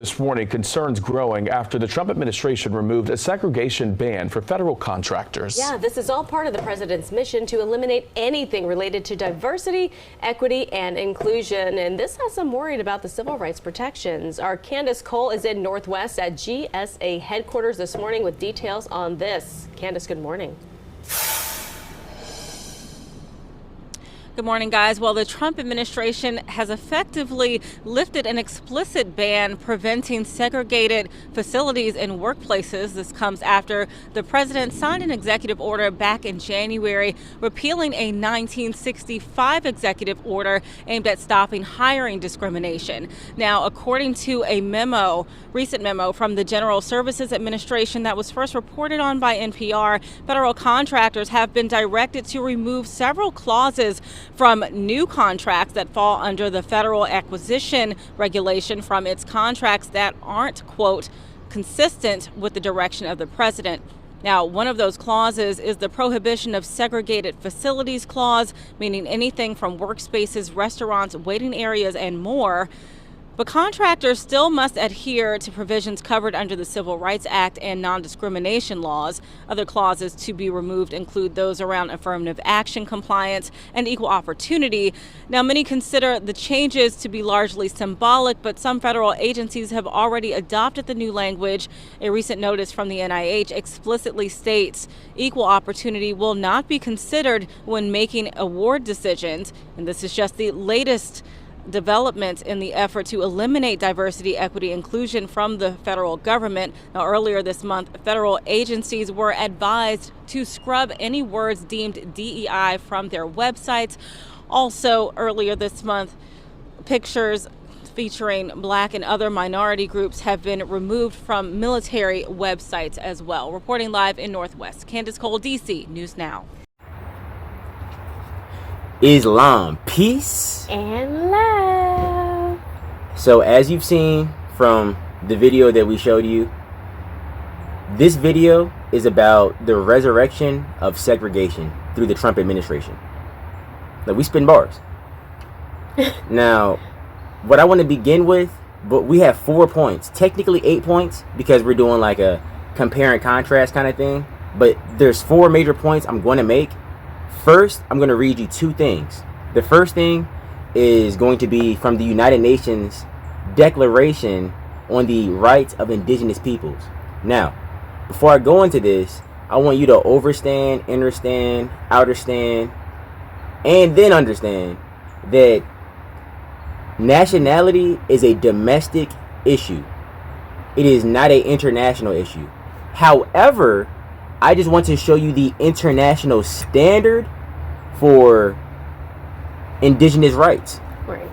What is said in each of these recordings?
This morning, concerns growing after the Trump administration removed a segregation ban for federal contractors. Yeah, this is all part of the president's mission to eliminate anything related to diversity, equity, and inclusion. And this has some worried about the civil rights protections. Our Candace Cole is in Northwest at GSA headquarters this morning with details on this. Candace, good morning. Good morning, guys. Well, the Trump administration has effectively lifted an explicit ban preventing segregated facilities and workplaces. This comes after the president signed an executive order back in January repealing a 1965 executive order aimed at stopping hiring discrimination. Now, according to a recent memo from the General Services Administration that was first reported on by NPR, federal contractors have been directed to remove several clauses from new contracts that fall under the federal acquisition regulation from its contracts that aren't, quote, consistent with the direction of the president. Now, one of those clauses is the prohibition of segregated facilities clause, meaning anything from workspaces, restaurants, waiting areas, and more. But contractors still must adhere to provisions covered under the Civil Rights Act and non-discrimination laws. Other clauses to be removed include those around affirmative action compliance and equal opportunity. Now, many consider the changes to be largely symbolic, but some federal agencies have already adopted the new language. A recent notice from the NIH explicitly states equal opportunity will not be considered when making award decisions. And this is just the latest development in the effort to eliminate diversity, equity, inclusion from the federal government. Now, earlier this month, federal agencies were advised to scrub any words deemed DEI from their websites. Also, earlier this month, pictures featuring Black and other minority groups have been removed from military websites as well. Reporting live in Northwest, Candace Cole, DC News Now. Islam, peace And love. So as you've seen from the video that we showed you, this video is about the resurrection of segregation through the Trump administration. Now, we spin bars. Now, what I want to begin with, but we have 4 points, technically 8 points, because we're doing like a compare and contrast kind of thing, but there's 4 major points I'm going to make. First, I'm going to read you 2 things. The first thing is going to be from the United Nations Declaration on the Rights of Indigenous Peoples. Now, before I go into this, I want you to overstand, understand, outerstand, and then understand that nationality is a domestic issue. It is not an international issue. However, I just want to show you the international standard for indigenous rights. Right.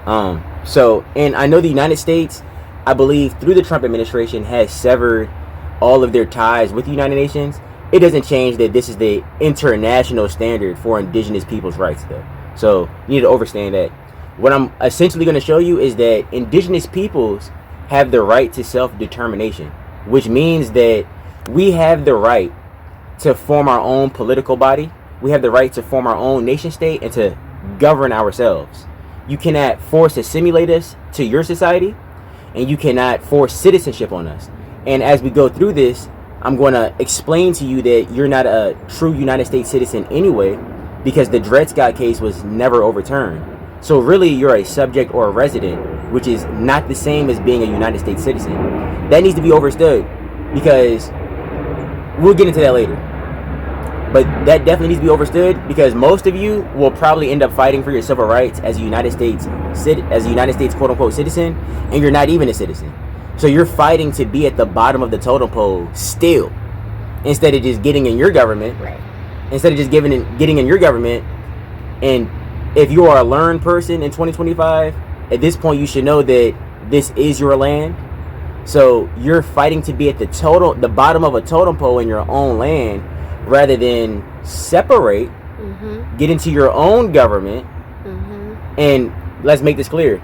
And I know the United States, I believe through the Trump administration, has severed all of their ties with the United Nations. It doesn't change that this is the international standard for indigenous people's rights, though. So you need to understand that. What I'm essentially going to show you is that indigenous peoples have the right to self-determination, which means that we have the right to form our own political body. We have the right to form our own nation state and to govern ourselves. You cannot force assimilate us to your society, and you cannot force citizenship on us. And as we go through this, I'm going to explain to you that you're not a true United States citizen anyway, because the Dred Scott case was never overturned. So really, you're a subject or a resident, which is not the same as being a United States citizen. That needs to be understood, because we'll get into that later. But that definitely needs to be understood, because most of you will probably end up fighting for your civil rights as a United States quote unquote citizen, and you're not even a citizen. So you're fighting to be at the bottom of the totem pole still, instead of just getting in your government. Right. Instead of just getting in your government. And if you are a learned person in 2025, at this point you should know that this is your land. So you're fighting to be at the bottom of a totem pole in your own land, rather than separate, get into your own government. And let's make this clear.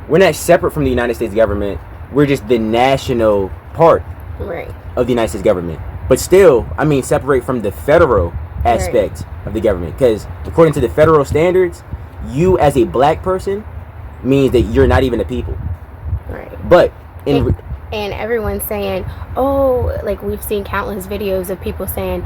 We're not separate from the United States government. We're just the national part of the United States government. But still, I mean, separate from the federal aspect of the government. Because according to the federal standards, you as a black person means that you're not even a people. Right. But And everyone's saying, oh, like we've seen countless videos of people saying,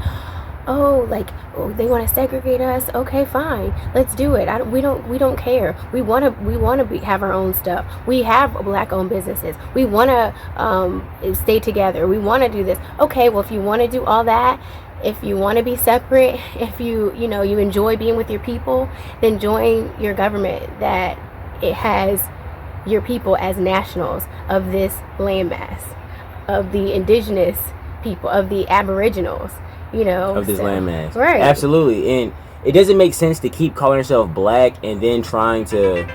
oh, like, oh, they want to segregate us. Okay, fine, let's do it. We don't care. We want to have our own stuff. We have black-owned businesses. We want to stay together. We want to do this. Okay, well, if you want to do all that, if you want to be separate, if you enjoy being with your people, then join your government that it has your people as nationals of this landmass, of the indigenous people, of the aboriginals, of this landmass. Right. Absolutely. And it doesn't make sense to keep calling yourself black and then trying to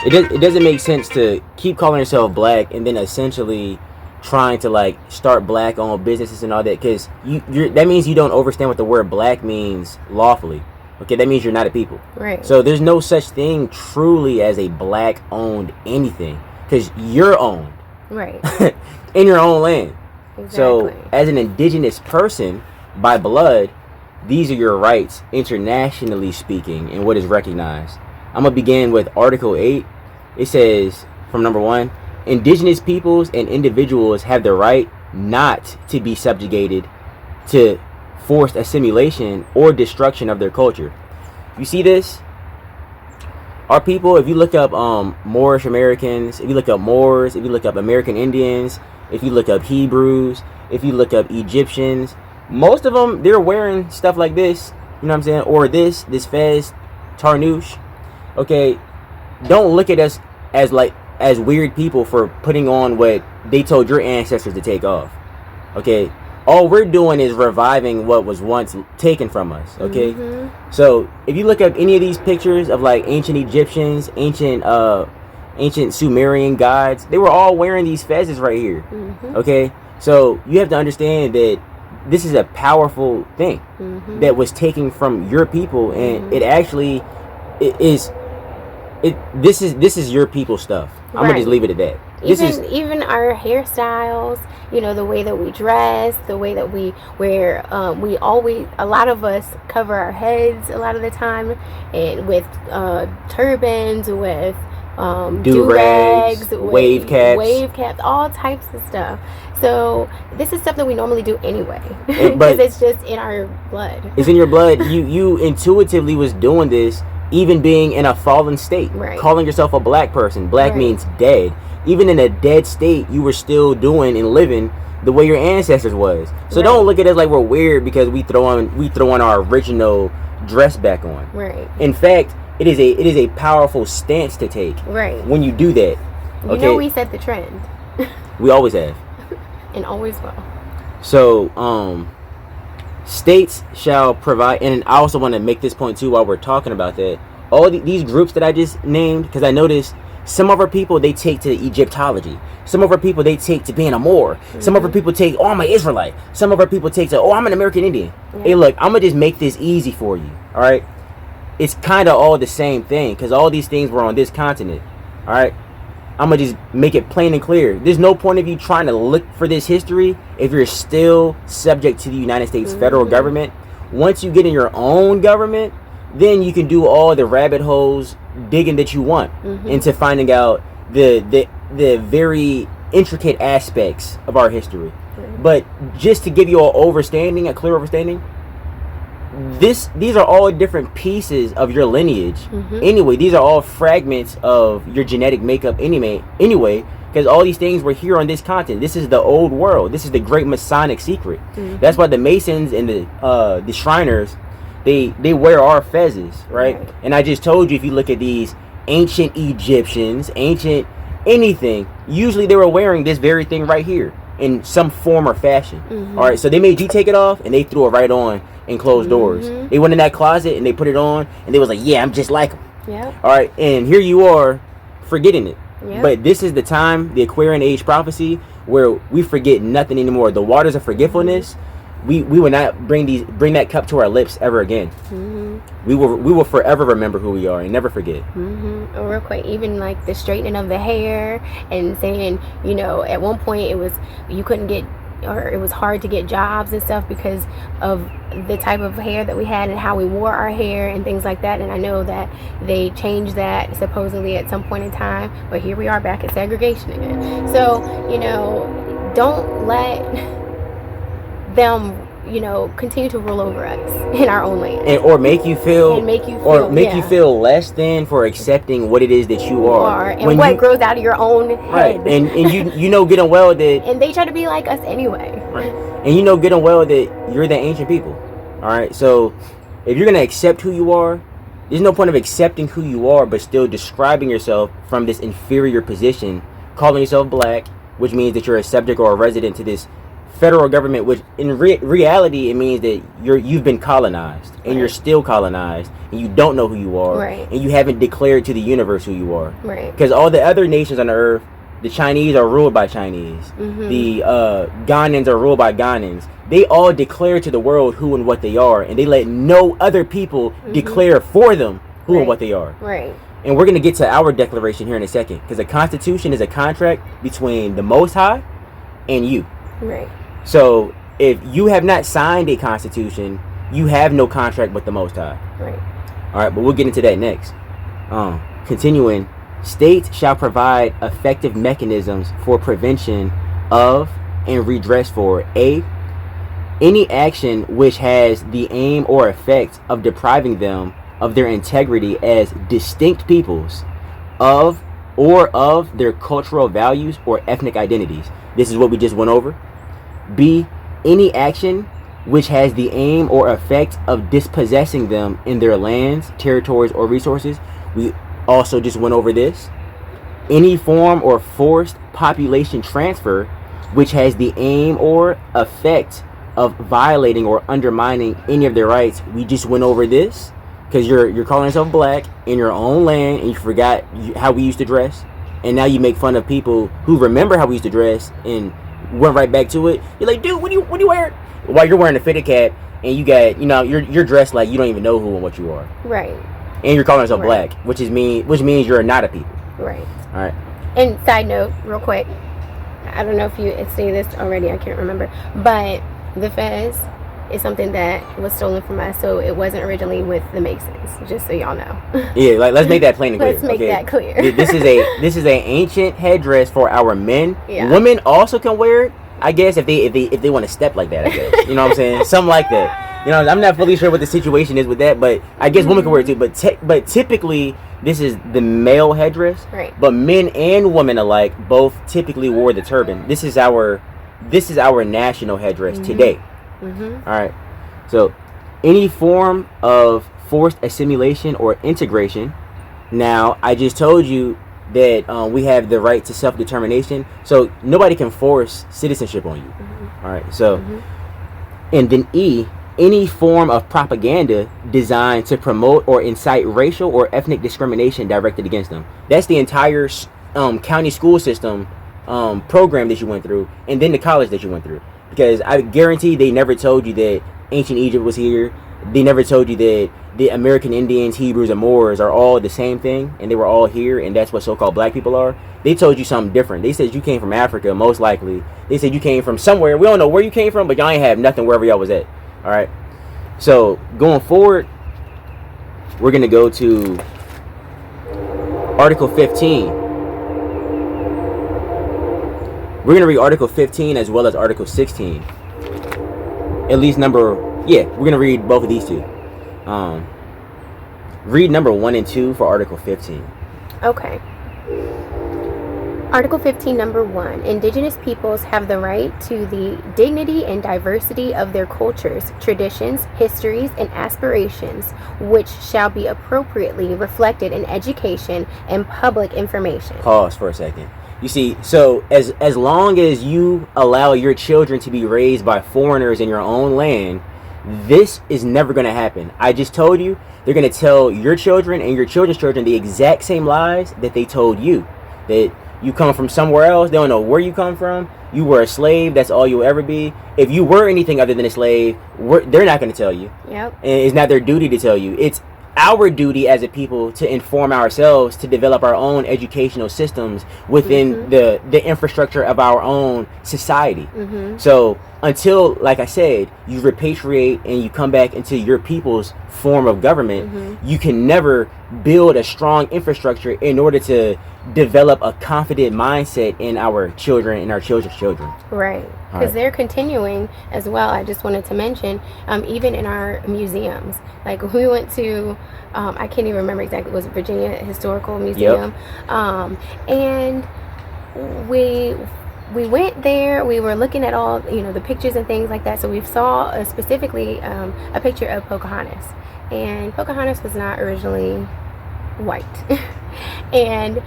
it doesn't make sense to keep calling yourself black and then essentially trying to like start black owned businesses and all that, because that means you don't understand what the word black means lawfully. Okay, that means you're not a people. Right. So there's no such thing truly as a black owned anything, because you're owned. Right. In your own land. Exactly. So as an indigenous person by blood, these are your rights internationally speaking and what is recognized. I'm gonna begin with Article 8. It says, from number 1, indigenous peoples and individuals have the right not to be subjugated to forced assimilation or destruction of their culture. You see this? Our people, if you look up Moorish Americans, if you look up Moors, if you look up American Indians, if you look up Hebrews, if you look up Egyptians, most of them, they're wearing stuff like this, you know what I'm saying? Or this fez, tarnouche. Okay, don't look at us as weird people for putting on what they told your ancestors to take off. Okay, all we're doing is reviving what was once taken from us. Okay, so if you look up any of these pictures of like ancient Egyptians, ancient Sumerian gods, they were all wearing these fezzes right here. Okay, so you have to understand that this is a powerful thing that was taken from your people, and it actually this is your people stuff. I'm gonna just leave it at that. Even our hairstyles, the way that we dress, the way that we wear, a lot of us cover our heads a lot of the time, and with turbans, with do-rags, wave caps, all types of stuff. So this is stuff that we normally do anyway, because it's just in our blood. It's in your blood. You intuitively was doing this, even being in a fallen state. Right. Calling yourself a black person. Black means dead. Even in a dead state, you were still doing and living the way your ancestors was. So don't look at us like we're weird because we throw on our original dress back on. Right. In fact, it is a powerful stance to take. Right. When you do that. Okay. We set the trend. We always have. And always will. So, states shall provide, and I also want to make this point too while we're talking about that. All these groups that I just named, because I noticed some of our people, they take to Egyptology. Some of our people, they take to being a Moor. Some of our people take, oh, I'm an Israelite. Some of our people take to, oh, I'm an American Indian. Hey, look, I'm going to just make this easy for you. All right. It's kind of all the same thing, because all these things were on this continent. All right. I'm going to just make it plain and clear. There's no point of you trying to look for this history if you're still subject to the United States federal government. Once you get in your own government, then you can do all the rabbit holes digging that you want into finding out the very intricate aspects of our history. But just to give you a clear overstanding, these are all different pieces of your lineage. Anyway, these are all fragments of your genetic makeup anyway, because all these things were here on this continent. This is the old world. This is the great Masonic secret. That's why the Masons and the Shriners, they wear our fezzes, right? And I just told you, if you look at these ancient Egyptians, ancient anything, usually they were wearing this very thing right here in some form or fashion. All right, so they made you take it off and they threw it right on in closed doors. They went in that closet and they put it on and they was like, yeah, I'm just like them. All right, and here you are forgetting it. But this is the time, the Aquarian age prophecy, where we forget nothing anymore. The waters of forgetfulness, we will not bring that cup to our lips ever again. We will forever remember who we are and never forget. Real quick, even like the straightening of the hair and saying, at one point it was you couldn't get or it was hard to get jobs and stuff because of the type of hair that we had and how we wore our hair and things like that. And I know that they changed that supposedly at some point in time, but here we are back at segregation again. So, don't let them, continue to rule over us in our own land. Or make you feel you feel less than for accepting what it is that you are. And when what grows out of your own head. Right. And you know good and well that and they try to be like us anyway. Right. And you know good and well that you're the ancient people. All right. So if you're gonna accept who you are, there's no point of accepting who you are but still describing yourself from this inferior position, calling yourself black, which means that you're a subject or a resident to this federal government, which in reality it means that you've been colonized and you're still colonized and you don't know who you are, and you haven't declared to the universe who you are, because all the other nations on the earth, the Chinese are ruled by Chinese, the Ghanans are ruled by Ghanans. They all declare to the world who and what they are, and they let no other people declare for them who and what they are. And we're going to get to our declaration here in a second, because the Constitution is a contract between the Most High and you. So if you have not signed a constitution, you have no contract with the Most High. All right, but we'll get into that next. Continuing, states shall provide effective mechanisms for prevention of and redress for any action which has the aim or effect of depriving them of their integrity as distinct peoples, of their cultural values or ethnic identities. This is what we just went over. B, any action which has the aim or effect of dispossessing them in their lands, territories, or resources. We also just went over this. Any form or forced population transfer which has the aim or effect of violating or undermining any of their rights. We just went over this, because you're calling yourself black in your own land and you forgot how we used to dress, and now you make fun of people who remember how we used to dress and went right back to it. You're like, dude, what do you wearing? While you're wearing a fitted cap and you got, you're dressed like you don't even know who and what you are. And you're calling yourself black, which means you're not a people. All right. And side note, real quick, I don't know if you say this already, I can't remember, but the fez is something that was stolen from us, so it wasn't originally with the Masons, just so y'all know. Yeah, like let's make that plain and clear. Let's make that clear. This is a ancient headdress for our men. Women also can wear it, I guess, if they want to step like that, I guess. You know what I'm saying? Something like that. I'm not fully sure what the situation is with that, but I guess women can wear it too. But typically this is the male headdress. But men and women alike both typically wore the turban. This is our national headdress today. All right. So any form of forced assimilation or integration. Now, I just told you that we have the right to self-determination, so nobody can force citizenship on you. All right. So and then any form of propaganda designed to promote or incite racial or ethnic discrimination directed against them. That's the entire county school system program that you went through, and then the college that you went through. Because I guarantee they never told you that ancient Egypt was here. They never told you that the American Indians, Hebrews, and Moors are all the same thing, and they were all here, and that's what so-called black people are. They told you something different. They said you came from Africa, most likely. They said you came from somewhere. We don't know where you came from, but y'all ain't have nothing wherever y'all was at. All right. So going forward, we're going to go to Article 15. We're going to read Article 15 as well as Article 16. At least we're going to read both of these two. Read number 1 and 2 for Article 15. Okay. Article 15, number 1. Indigenous peoples have the right to the dignity and diversity of their cultures, traditions, histories, and aspirations, which shall be appropriately reflected in education and public information. Pause for a second. You see, so as long as you allow your children to be raised by foreigners in your own land, this is never going to happen. I just told you, they're going to tell your children and your children's children the exact same lies that they told you. That you come from somewhere else, they don't know where you come from, you were a slave, that's all you'll ever be. If you were anything other than a slave, they're not going to tell you. And it's not their duty to tell you. It's our duty as a people to inform ourselves, to develop our own educational systems within the infrastructure of our own society. So until, like I said, you repatriate and you come back into your people's form of government, you can never build a strong infrastructure in order to develop a confident mindset in our children and our children's children. Right. Because they're continuing as well. I just wanted to mention, even in our museums, like we went to, I can't even remember exactly, it was Virginia Historical Museum. And we went there, we were looking at all, the pictures and things like that. So we saw specifically a picture of Pocahontas. And Pocahontas was not originally white. And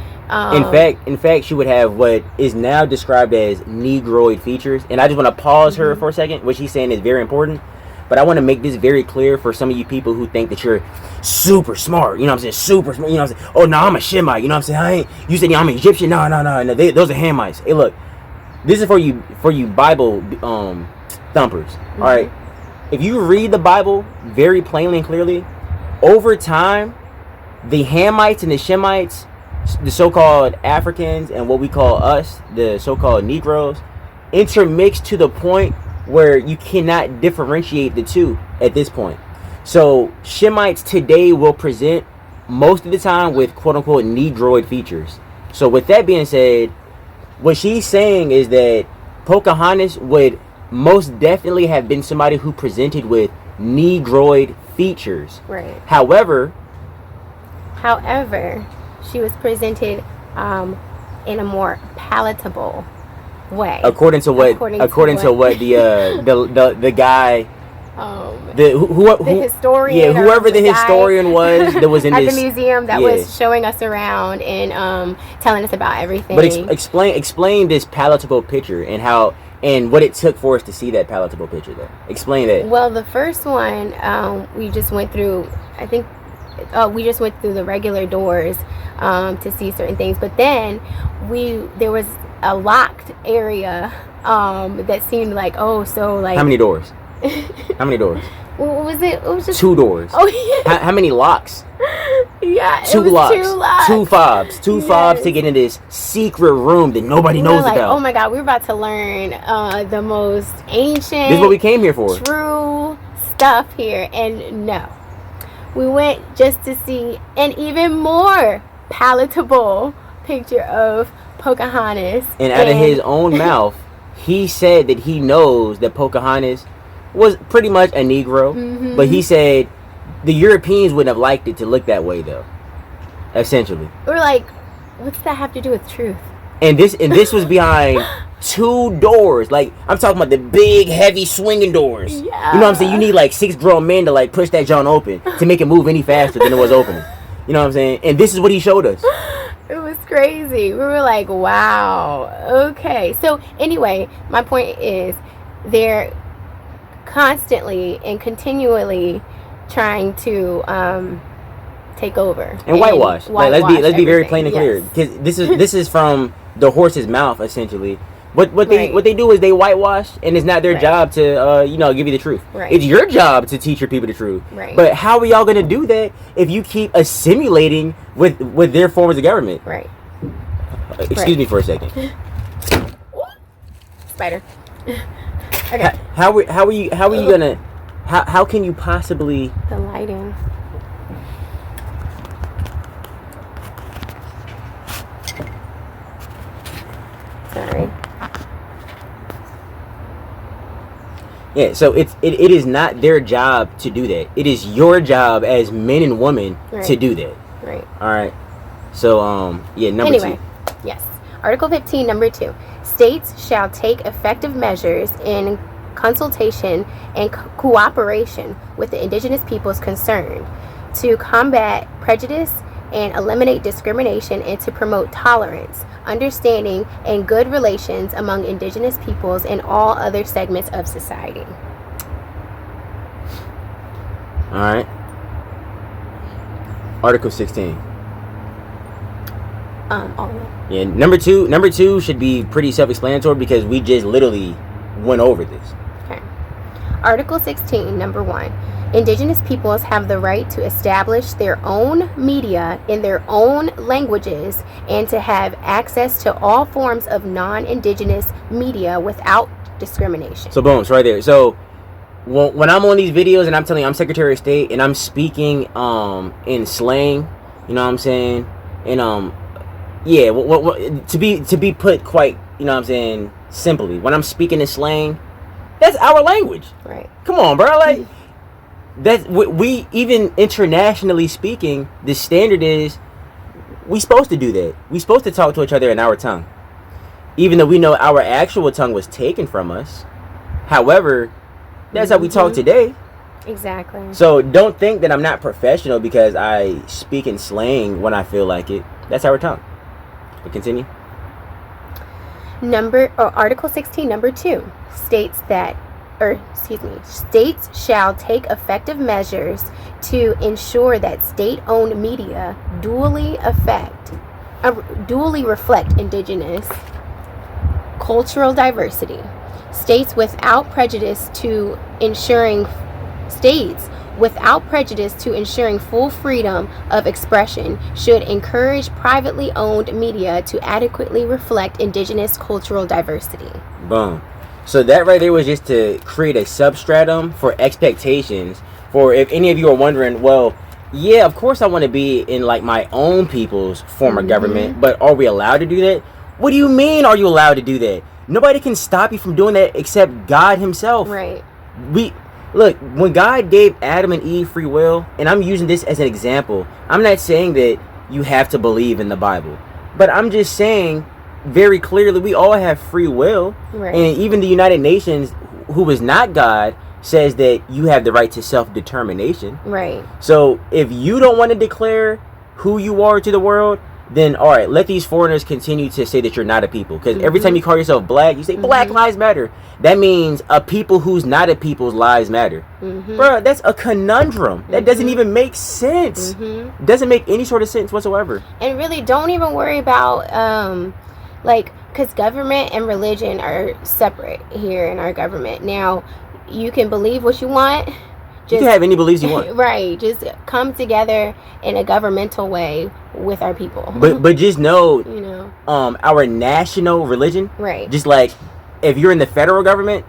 in fact, she would have what is now described as Negroid features. And I just want to pause her for a second. What she's saying is very important. But I want to make this very clear for some of you people who think that you're super smart. You know what I'm saying? Super smart. You know what I'm saying? Oh, no, I'm a Shemite. You know what I'm saying? You said, yeah, I'm an Egyptian. No. Those are Hamites. Hey, look. This is for you Bible thumpers. All right. If you read the Bible very plainly and clearly, over time, the Hamites and the Shemites, the so-called Africans, and what we call us, the so-called Negroes, intermixed to the point where you cannot differentiate the two at this point. So Shemites today will present most of the time with quote-unquote Negroid features. So with that being said, what she's saying is that Pocahontas would most definitely have been somebody who presented with Negroid features. Right. However, she was presented in a more palatable way. According to what the guy, the historian, whoever the historian was that was in at this the museum that was showing us around and telling us about everything. But explain this palatable picture and how and what it took for us to see that palatable picture. Though, explain that. Well, the first one we just went through. I think we just went through the regular doors to see certain things, but then there was a locked area that seemed like how many doors? How many doors? What was it? It was just 2 doors. Oh yeah. How many locks? Yeah, two locks. 2 fobs. 2 fobs to get in this secret room that nobody knows about. Oh my God, we're about to learn the most ancient. This is what we came here for. True stuff here, and no, we went just to see an even more palatable picture of Pocahontas. And out of his own mouth, he said that he knows that Pocahontas was pretty much a Negro, but he said the Europeans wouldn't have liked it to look that way, though. Essentially, we're like, what's that have to do with truth? And this was behind 2 doors. Like, I'm talking about the big, heavy swinging doors. Yeah. You know what I'm saying? You need like 6 grown men to like push that joint open to make it move any faster than it was opening. You know what I'm saying? And this is what he showed us. It was crazy. We were like, wow, okay. So anyway, my point is they're constantly and continually trying to take over and whitewash. Let's be very plain and clear, yes. because this is from the horse's mouth essentially. What they do is they whitewash, and it's not their job to give you the truth. Right. It's your job to teach your people the truth. Right. But how are y'all gonna do that if you keep assimilating with their forms of government? Right. Excuse me for a second. Spider. Okay. How are you gonna? How can you possibly? The lighting. Sorry. Yeah, so it is not their job to do that. It is your job as men and women to do that. Right. All right. So number 2. Yes. Article 15, number 2. States shall take effective measures in consultation and cooperation with the indigenous peoples concerned to combat prejudice and eliminate discrimination and to promote tolerance, understanding, and good relations among indigenous peoples and all other segments of society. All right. Article 16. All of it. Yeah, number two should be pretty self-explanatory because we just literally went over this. Okay. Article 16, number 1. Indigenous peoples have the right to establish their own media in their own languages and to have access to all forms of non-Indigenous media without discrimination. So boom, it's right there. So when I'm on these videos and I'm telling you I'm Secretary of State and I'm speaking in slang, you know what I'm saying? And yeah, to be put quite, you know what I'm saying, simply, when I'm speaking in slang, that's our language. Right. Come on, bro. Like, that we even internationally speaking, the standard is we supposed to do that. We supposed to talk to each other in our tongue, even though we know our actual tongue was taken from us. However, that's how we talk today. Exactly. So don't think that I'm not professional because I speak in slang when I feel like it. That's our tongue. But continue. Article 16, number 2 states that, states shall take effective measures to ensure that state-owned media duly reflect Indigenous cultural diversity. States without prejudice to ensuring full freedom of expression should encourage privately owned media to adequately reflect Indigenous cultural diversity. Boom. So that right there was just to create a substratum for expectations. For if any of you are wondering, well, yeah, of course I want to be in like my own people's form of government, but are we allowed to do that? What do you mean, are you allowed to do that? Nobody can stop you from doing that except God himself. Right. Look, when God gave Adam and Eve free will, and I'm using this as an example, I'm not saying that you have to believe in the Bible, but I'm just saying very clearly we all have free will. Right. And even the United Nations, who is not God, says that you have the right to self-determination. Right. So if you don't want to declare who you are to the world, then all right, let these foreigners continue to say that you're not a people. Because every time you call yourself black, you say Black Lives Matter. That means a people who's not a people's lives matter. Bro, that's a conundrum. That doesn't even make sense. Doesn't make any sort of sense whatsoever. And really, don't even worry about because government and religion are separate here in our government. Now, you can believe what you want. You can have any beliefs you want. Right. Just come together in a governmental way with our people. But just know, you know, our national religion. Right. Just like if you're in the federal government,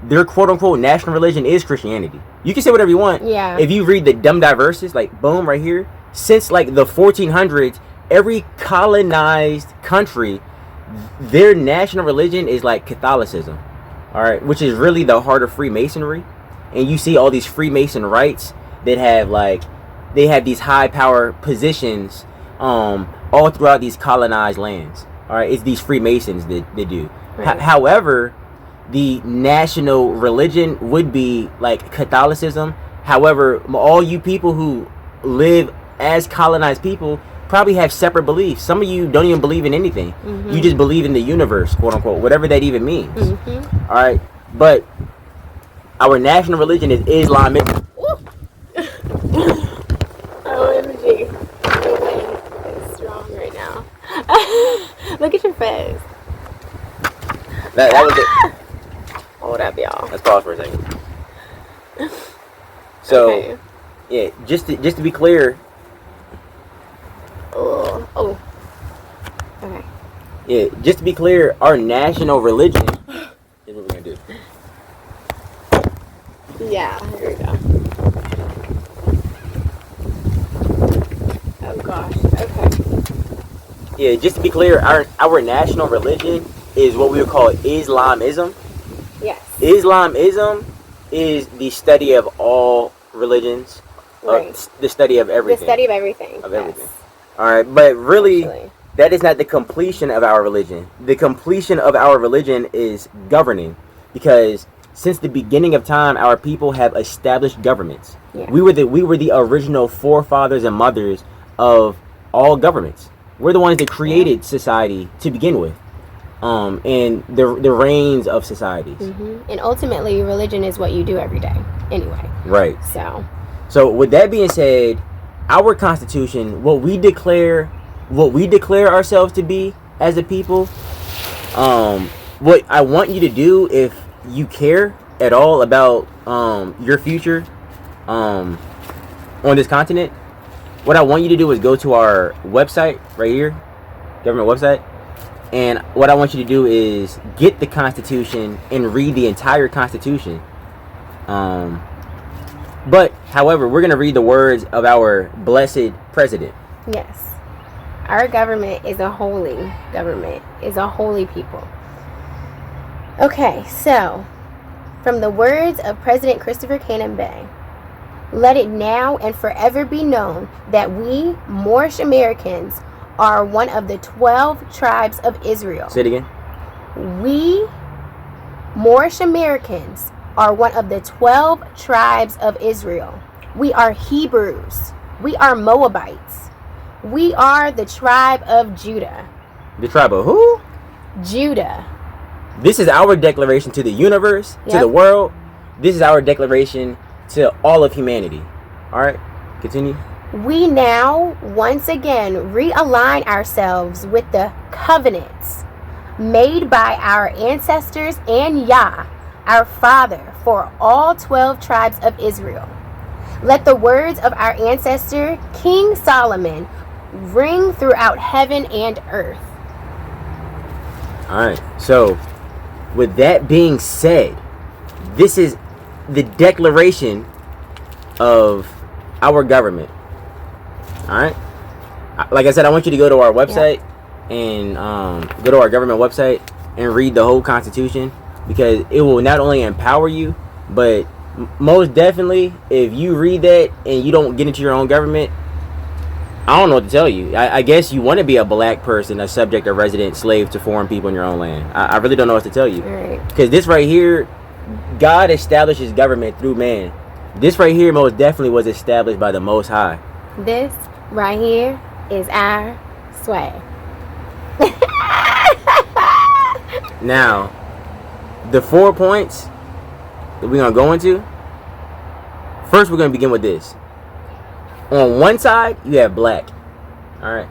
their quote unquote national religion is Christianity. You can say whatever you want. Yeah. If you read the Dumb Diverses, like boom right here, since like the 1400s, every colonized country, their national religion is like Catholicism. All right, which is really the heart of Freemasonry. And you see all these Freemason rites that have these high power positions all throughout these colonized lands. All right, it's these Freemasons that they do. Right. However, the national religion would be like Catholicism. However, all you people who live as colonized people probably have separate beliefs. Some of you don't even believe in anything. You just believe in the universe, quote unquote, whatever that even means. All right, but our national religion is Islamism. OMG. It's strong right now. Look at your face. That was it. Hold up, y'all. Let's pause for a second. So, Okay. yeah, just to be clear. Oh. Okay. Yeah, just to be clear, our national religion is what we're gonna do. Yeah, here we go. Oh gosh. Okay. Yeah, just to be clear, our national religion is what we would call Islamism. Yes. Islamism is the study of all religions, Right. the study of everything. The study of everything. Of everything. All right, but really, Actually. that is not the completion of our religion. The completion of our religion is governing, because since the beginning of time, our people have established governments. Yeah. We were the original forefathers and mothers of all governments. We're the ones that created society to begin with, and the reigns of societies. And ultimately, religion is what you do every day, anyway. Right. So with that being said, our Constitution, what we declare ourselves to be as a people, what I want you to do, if you care at all about your future, on this continent, what I want you to do is go to our website right here, government website, and what I want you to do is get the Constitution and read the entire Constitution. But however, we're going to read the words of our blessed president. Yes. Our government is a holy government, is a holy people. Okay, so from the words of President Christopher Cannon Bay, let it now and forever be known that we, Moorish Americans, are one of the 12 tribes of Israel. Say it again. We, Moorish Americans, are one of the 12 tribes of Israel. We are Hebrews. We are Moabites. We are the tribe of Judah. The tribe of who? Judah. This is our declaration to the universe, to the world. This is our declaration to all of humanity. All right, continue. We now once again realign ourselves with the covenants made by our ancestors and Yah, our Father, for all 12 tribes of Israel. Let the words of our ancestor, King Solomon, ring throughout heaven and earth. All right, so with that being said, this is the declaration of our government. All right, like I said, I want you to go to our website and go to our government website and read the whole Constitution, because it will not only empower you, but most definitely, if you read that and you don't get into your own government, I don't know what to tell you. I guess you want to be a black person, a subject, a resident, slave to foreign people in your own land. I really don't know what to tell you. Because this right here, God establishes government through man. This right here most definitely was established by the Most High. This right here is our swag. Now, the 4 points that we're going to go into, first we're going to begin with this. On one side, you have black. All right.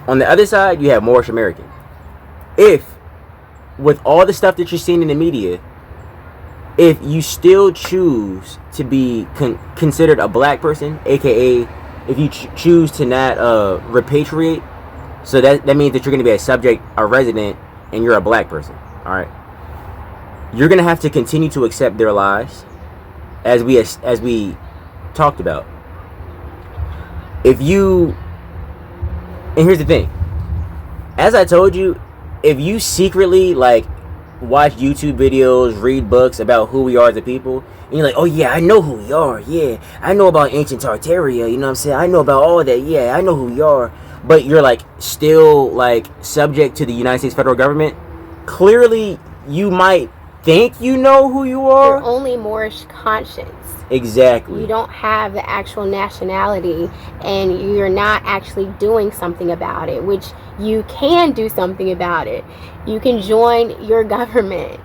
On the other side, you have Moorish American. If, with all the stuff that you're seeing in the media, if you still choose to be considered a black person, aka if you choose to not repatriate, so that means that you're going to be a subject, a resident, and you're a black person. All right. You're going to have to continue to accept their lies, as we talked about. If you, and here's the thing, as I told you, if you secretly like watch YouTube videos, read books about who we are as a people, and you're like, oh yeah, I know who we are, yeah, I know about ancient Tartaria, you know what I'm saying, I know about all that, yeah, I know who we are, but you're like still like subject to the United States federal government, clearly you might think you know who you are. You're only Moorish conscience. Exactly. You don't have the actual nationality, and you're not actually doing something about it, which you can do something about it. You can join your government.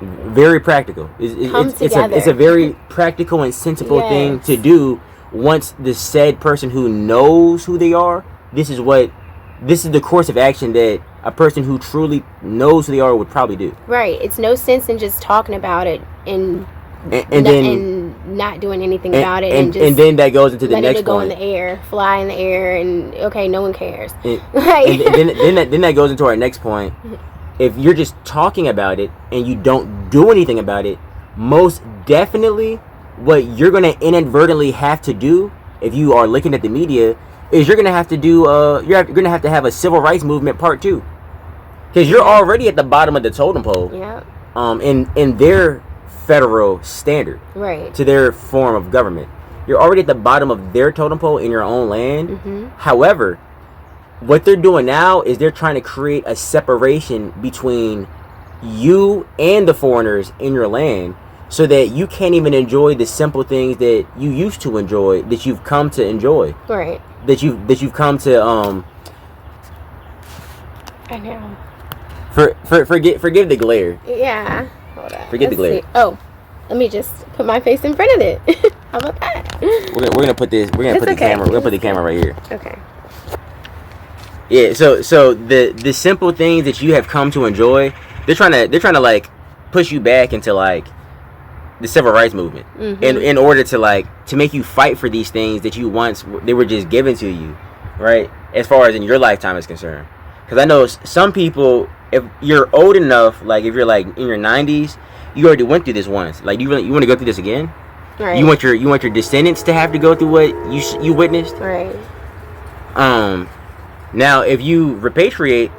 Very practical. It's a very practical and sensible thing to do once the said person who knows who they are. This is the course of action that a person who truly knows who they are would probably do. Right. It's no sense in just talking about it and not doing anything about it, and then that goes into the next it go point. In the air, fly in the air, and okay, no one cares. And then that goes into our next point. If you're just talking about it and you don't do anything about it, most definitely what you're going to inadvertently have to do, if you are looking at the media, is you're going to have to do you're going to have a civil rights movement part 2, because you're already at the bottom of the totem pole. Yeah. In their federal standard, right, to their form of government, you're already at the bottom of their totem pole in your own land. Mm-hmm. However, what they're doing now is they're trying to create a separation between you and the foreigners in your land, so that you can't even enjoy the simple things that you used to enjoy, that you've come to enjoy, right, that you've come to I know. Forgive the glare. Yeah. Hold on. Forget the glare. Oh, let me just put my face in front of it. How about that? We're gonna put the camera. We're gonna put the camera right here. Okay. Yeah. So the simple things that you have come to enjoy, they're trying to like push you back into like the civil rights movement in order to make you fight for these things that you once they were just given to you, right? As far as in your lifetime is concerned, because I know some people, if you're old enough, like if you're like in your 90s, you already went through this once. Like, you want to go through this again? Right. You want your descendants to have to go through what you witnessed? Right. Now, if you repatriate,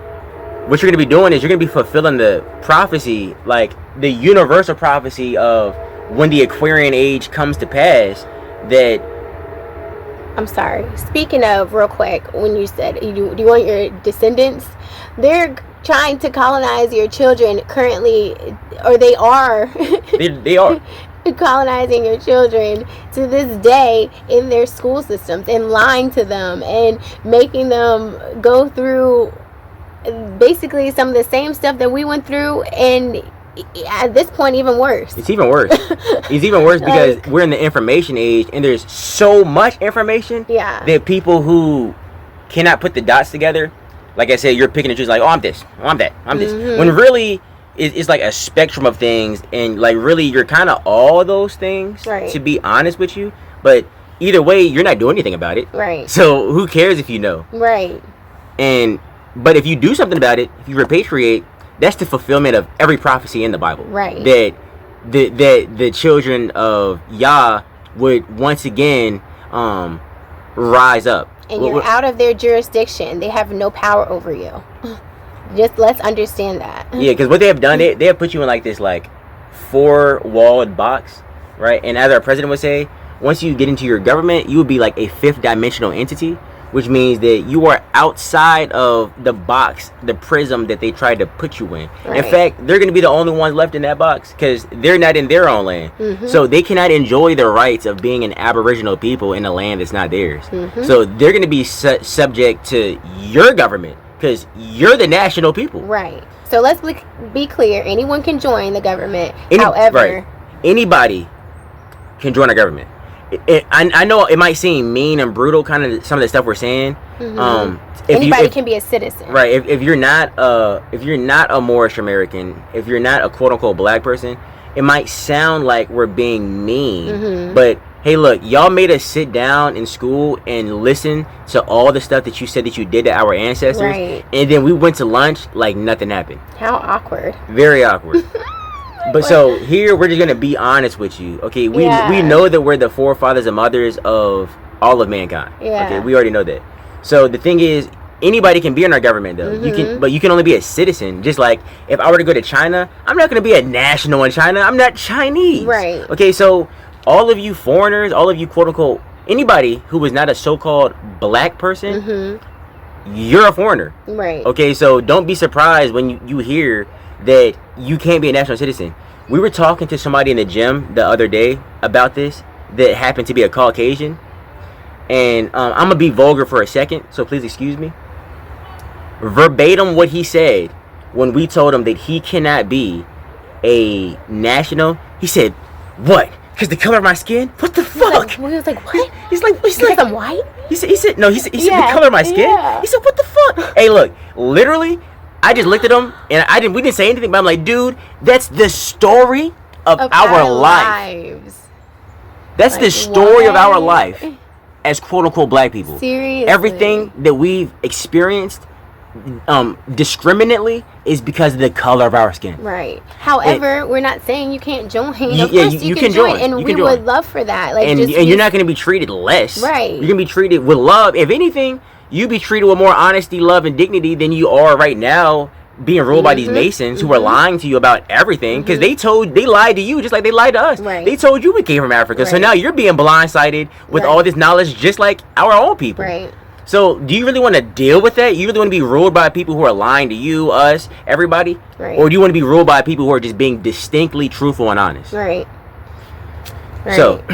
what you're going to be doing is you're going to be fulfilling the prophecy, like the universal prophecy of when the Aquarian age comes to pass. That I'm sorry. Speaking of, real quick, when you said do you want your descendants, they're trying to colonize your children currently, or they are. they are colonizing your children to this day in their school systems and lying to them and making them go through basically some of the same stuff that we went through, and at this point even worse. It's even worse. It's even worse because we're in the information age, and there's so much information that people who cannot put the dots together, like I said, you're picking and choosing, like, oh, I'm this, oh, I'm that, I'm this, when really it's like a spectrum of things, and like really you're kind of all those things, to be honest with you. But either way, you're not doing anything about it, right? So who cares if you know, right? But if you do something about it, if you repatriate, that's the fulfillment of every prophecy in the Bible, right? That the children of Yah would once again rise up, and you're out of their jurisdiction. They have no power over you. Just let's understand that. Yeah, because what they have done, they have put you in like this like 4-walled box, right? And as our president would say, once you get into your government, you would be like a 5th dimensional entity, which means that you are outside of the box, the prism that they tried to put you in. Right. In fact, they're going to be the only ones left in that box because they're not in their own land. So they cannot enjoy the rights of being an Aboriginal people in a land that's not theirs. So they're going to be subject to your government, because you're the national people. Right. So let's be clear. Anyone can join the government. However, anybody can join our government. I know it might seem mean and brutal, kind of some of the stuff we're saying. Anybody can be a citizen. Right. If you're not a Moorish American, if you're not a quote unquote black person, it might sound like we're being mean. But hey, look, y'all made us sit down in school and listen to all the stuff that you said that you did to our ancestors. Right. And then we went to lunch like nothing happened. How awkward. Very awkward. But so here we're just going to be honest with you. Okay, we know that we're the forefathers and mothers of all of mankind. Okay, we already know that. So the thing is, anybody can be in our government though. But you can only be a citizen. Just like if I were to go to China, I'm not going to be a national in China. I'm not Chinese. Right. Okay, so all of you foreigners, all of you quote unquote, anybody who is not a so-called black person, you're a foreigner. Right. Okay, so don't be surprised when you hear that you can't be a national citizen. We were talking to somebody in the gym the other day about this that happened to be a Caucasian. And I'm going to be vulgar for a second, so please excuse me. Verbatim what he said when we told him that he cannot be a national, he said, "What? Because the color of my skin? What the fuck?" He was like, what? He's like, I'm white? He said the color of my skin? Yeah. He said, what the fuck? Hey, look, literally, I just looked at him and we didn't say anything, but I'm like, dude, that's the story of our lives. That's like, the story of our life as quote unquote black people. Seriously. Everything that we've experienced discriminately is because of the color of our skin. Right. However, we're not saying you can't join. Of course you can join. And we would love for that. Like, and you're not going to be treated less. Right. You're going to be treated with love. If anything, you be treated with more honesty, love, and dignity than you are right now being ruled by these Masons who are lying to you about everything, because they lied to you just like they lied to us. Right. They told you we came from Africa. So now you're being blindsided with all this knowledge just like our own people. Right. So do you really want to deal with that? You really want to be ruled by people who are lying to you, us, everybody? Right. Or do you want to be ruled by people who are just being distinctly truthful and honest? Right. So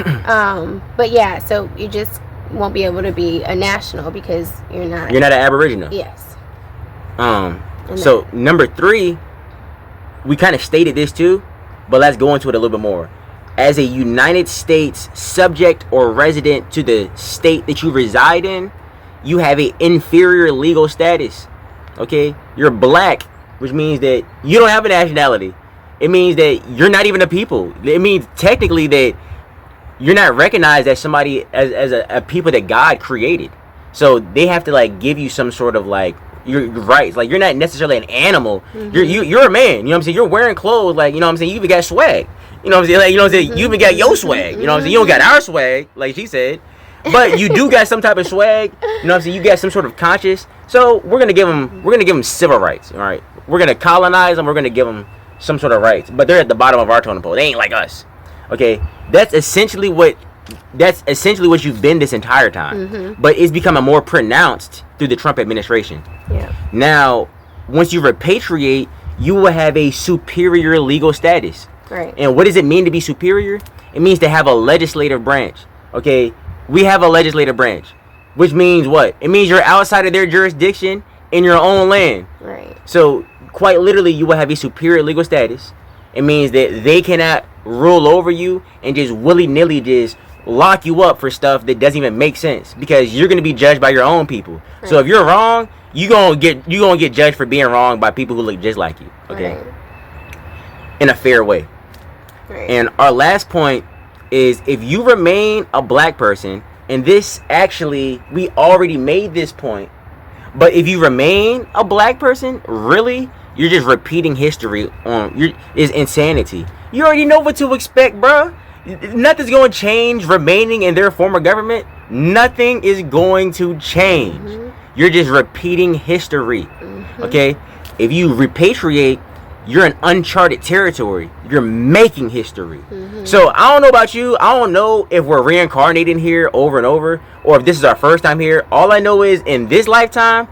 but yeah, so you just won't be able to be a national because you're not an Aboriginal. Yes. So number 3, we kind of stated this too, but let's go into it a little bit more. As a United States subject or resident to the state that you reside in, you have an inferior legal status. Okay, you're black, which means that you don't have a nationality. it means that you're not even a people. It means technically that you're not recognized as somebody, as a people that God created. So they have to like give you some sort of like your rights. Like you're not necessarily an animal. You're a man. You know what I'm saying? You're wearing clothes. Like, you know what I'm saying? You even got swag. You know what I'm saying? Like, you know what I'm saying? You even got your swag. You know what I'm saying? You don't got our swag, like she said, but you do got some type of swag. You know what I'm saying? You got some sort of conscience. So we're gonna give them civil rights. All right. We're gonna colonize them. We're gonna give them some sort of rights. But they're at the bottom of our totem pole. They ain't like us. Okay. That's essentially what you've been this entire time. But it's becoming more pronounced through the Trump administration. Yeah. Now, once you repatriate, you will have a superior legal status. Right. And what does it mean to be superior? It means to have a legislative branch. Okay, we have a legislative branch, which means what? It means you're outside of their jurisdiction in your own land. Right. So quite literally, you will have a superior legal status. It means that they cannot rule over you and just willy-nilly just lock you up for stuff that doesn't even make sense, because you're going to be judged by your own people. Right. So if you're wrong, you're gonna get judged for being wrong by people who look just like you. Okay. Right. In a fair way. Right. And our last point is, if you remain a black person, and this actually, we already made this point, but if you remain a black person, really, you're just repeating history is insanity. You already know what to expect, bruh. Nothing's going to change remaining in their form of government. Nothing is going to change. You're just repeating history. Okay? If you repatriate, you're in uncharted territory. You're making history. So I don't know about you. I don't know if we're reincarnating here over and over, or if this is our first time here. All I know is, in this lifetime,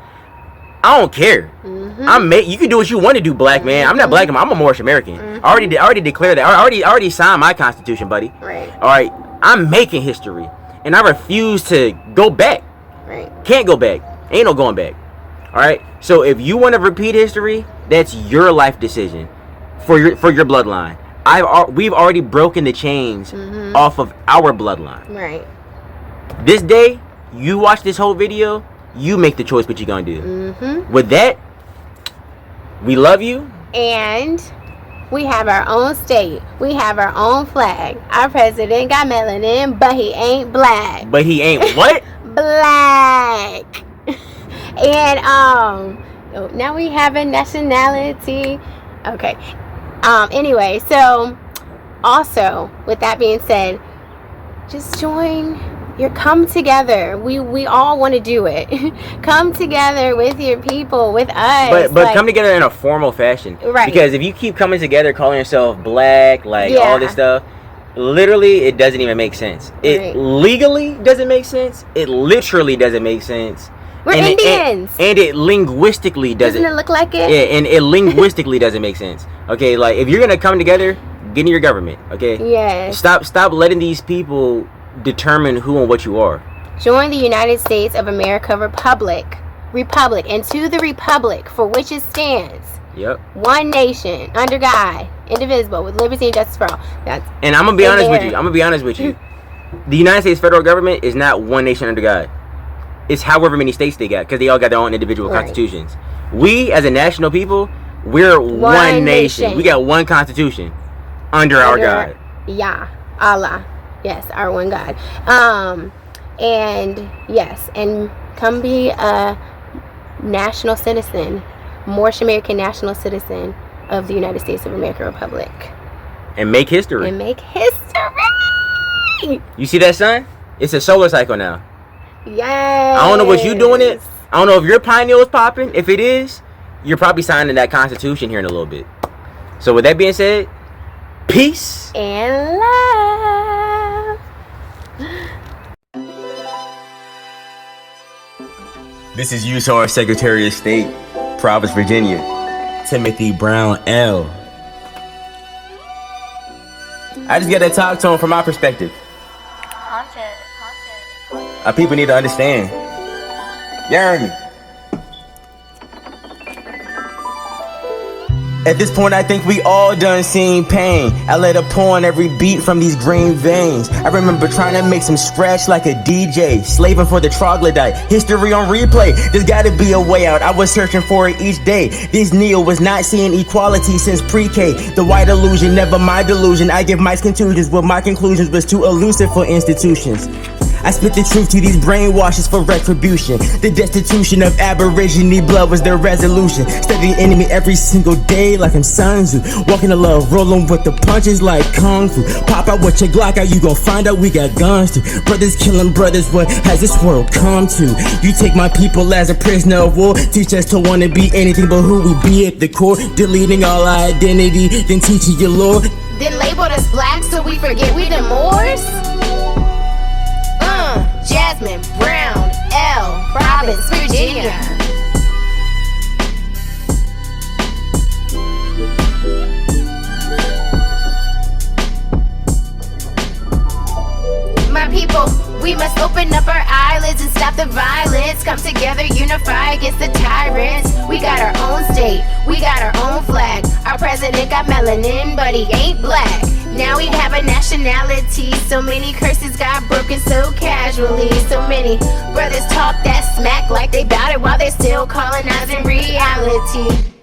I don't care. You can do what you want to do, black man. I'm not black. I'm a Moorish American. I already declared that. I already signed my constitution, buddy. Right. All right. I'm making history, and I refuse to go back. Right. Can't go back. Ain't no going back. All right. So if you want to repeat history, that's your life decision for your bloodline. We've already broken the chains off of our bloodline. Right. This day, you watch this whole video, you make the choice what you're gonna do. With that, we love you. And we have our own state. We have our own flag. Our president got melanin, but he ain't black. But he ain't what? Black. And now we have a nationality. Okay. Anyway, so also with that being said, just come together. We all want to do it. Come together with your people, with us. But come together in a formal fashion. Right. Because if you keep coming together calling yourself black, all this stuff, literally it doesn't even make sense. It legally doesn't make sense. It literally doesn't make sense. We're Indians. And it linguistically doesn't. Doesn't it look like it? Yeah, and it linguistically doesn't make sense. Okay, like if you're gonna come together, get in your government. Okay. Yes. Stop letting these people determine who and what you are. Join the United States of America Republic, and to the republic for which it stands. Yep. One nation under God, indivisible, with liberty and justice for all. And I'm gonna be honest with you. The United States federal government is not one nation under God. It's however many states they got, because they all got their own individual constitutions. We, as a national people, we're one nation. We got one constitution under our God. Yeah, Allah. Yes, our one God. And yes, and come be a national citizen, Moorish American national citizen of the United States of America Republic. And make history. You see that, son? It's a solar cycle now. Yes. I don't know what you doing it. I don't know if your pineal is popping. If it is, you're probably signing that constitution here in a little bit. So with that being said, peace and love. This is Utah Secretary of State, Providence, Virginia, Timothy Brown L. I just got to talk to him from my perspective. Our people need to understand. You heard me? At this point, I think we all done seen pain. I let it pour on every beat from these green veins. I remember trying to make some scratch like a DJ, slaving for the troglodyte. History on replay. There's gotta be a way out. I was searching for it each day. This Neo was not seeing equality since pre-K. The white illusion, never my delusion. I give my contusions, but my conclusions was too elusive for institutions. I spit the truth to these brainwashes for retribution. The destitution of Aborigine blood was their resolution. Study the enemy every single day like I'm Sun Tzu. Walking the love, rolling with the punches like Kung Fu. Pop out with your Glock out, you gon' find out we got guns too. Brothers killing brothers, what has this world come to? You take my people as a prisoner of war. Teach us to wanna be anything but who we be at the core. Deleting all our identity, then teaching your lore. Then labeled us black so we forget we the Moors? Jasmine, Brown, L, Province, Virginia. My people, we must open up our eyelids and stop the violence. Come together, unify against the tyrants. We got our own state, we got our own flag. Our president got melanin, but he ain't black. Now we have a nationality. So many curses got broken so casually. So many brothers talk that smack like they bout it while they're still colonizing reality.